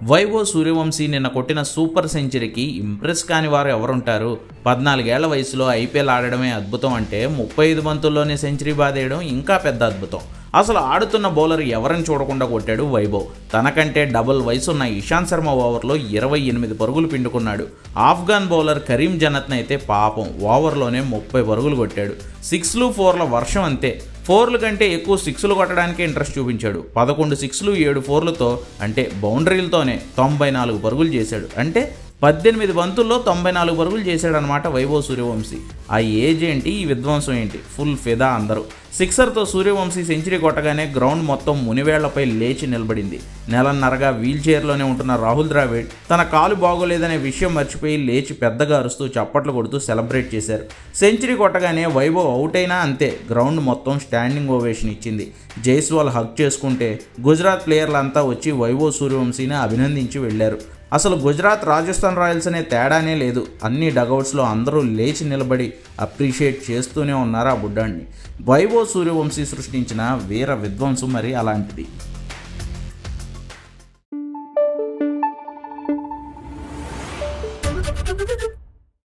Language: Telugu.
వైభవ్ సూర్యవంశీ నిన్న కొట్టిన సూపర్ సెంచరీకి ఇంప్రెస్ కాని వారు ఎవరుంటారు? 14 ఏళ్ల వయసులో ఐపీఎల్ ఆడడమే అద్భుతం అంటే 35 బంతుల్లోనే సెంచరీ బాదేయడం ఇంకా పెద్ద అద్భుతం. అసలు ఆడుతున్న బౌలర్ ఎవరిని చూడకుండా కొట్టాడు వైభవ్. తనకంటే డబుల్ వయసున్న ఇషాంత్ శర్మ ఓవర్లో 28 పరుగులు పిండుకున్నాడు. ఆఫ్ఘాన్ బౌలర్ కరీం జనత్ని అయితే పాపం ఓవర్లోనే 30 పరుగులు కొట్టాడు. 6లు 4ల వర్షం అంతే. 4ల కంటే ఎక్కువ 6లు కొట్టడానికే ఇంట్రెస్ట్ చూపించాడు. 11 6లు 7 4లతో అంటే బౌండరీలతోనే 94 పరుగులు చేశాడు. అంటే 18 బంతుల్లో 94 పరుగులు చేశాడనమాట వైభవ్ సూర్యవంశీ. ఆ ఏజ్ ఏంటి, ఈ విధ్వంసం ఏంటి, ఫుల్ ఫిదా అందరూ. సిక్సర్తో సూర్యవంశీ సెంచరీ కొట్టగానే గ్రౌండ్ మొత్తం మునివేళ్లపై లేచి నిలబడింది. నెలన్నరగా వీల్ చైర్లోనే ఉంటున్న రాహుల్ ద్రావిడ్ తన కాలు బాగోలేదనే విషయం మర్చిపోయి లేచి పెద్దగా అరుస్తూ చప్పట్లు కొడుతూ సెలబ్రేట్ చేశారు. సెంచరీ కొట్టగానే వైభవ్ అవుట్ అయినా అంతే, గ్రౌండ్ మొత్తం స్టాండింగ్ ఓవేషన్ ఇచ్చింది. జైస్వాల్ హగ్ చేసుకుంటే గుజరాత్ ప్లేయర్లంతా వచ్చి వైభవ్ సూర్యవంశీని అభినందించి వెళ్లారు. అసలు గుజరాత్ రాజస్థాన్ రాయల్స్ అనే తేడానే లేదు. అన్ని డగౌట్స్లో అందరూ లేచి నిలబడి అప్రిషియేట్ చేస్తూనే ఉన్నారు ఆ బుడ్డాన్ని. వైభవ్ సూర్యవంశీ సృష్టించిన వీర విధ్వంసం మరి అలాంటిది.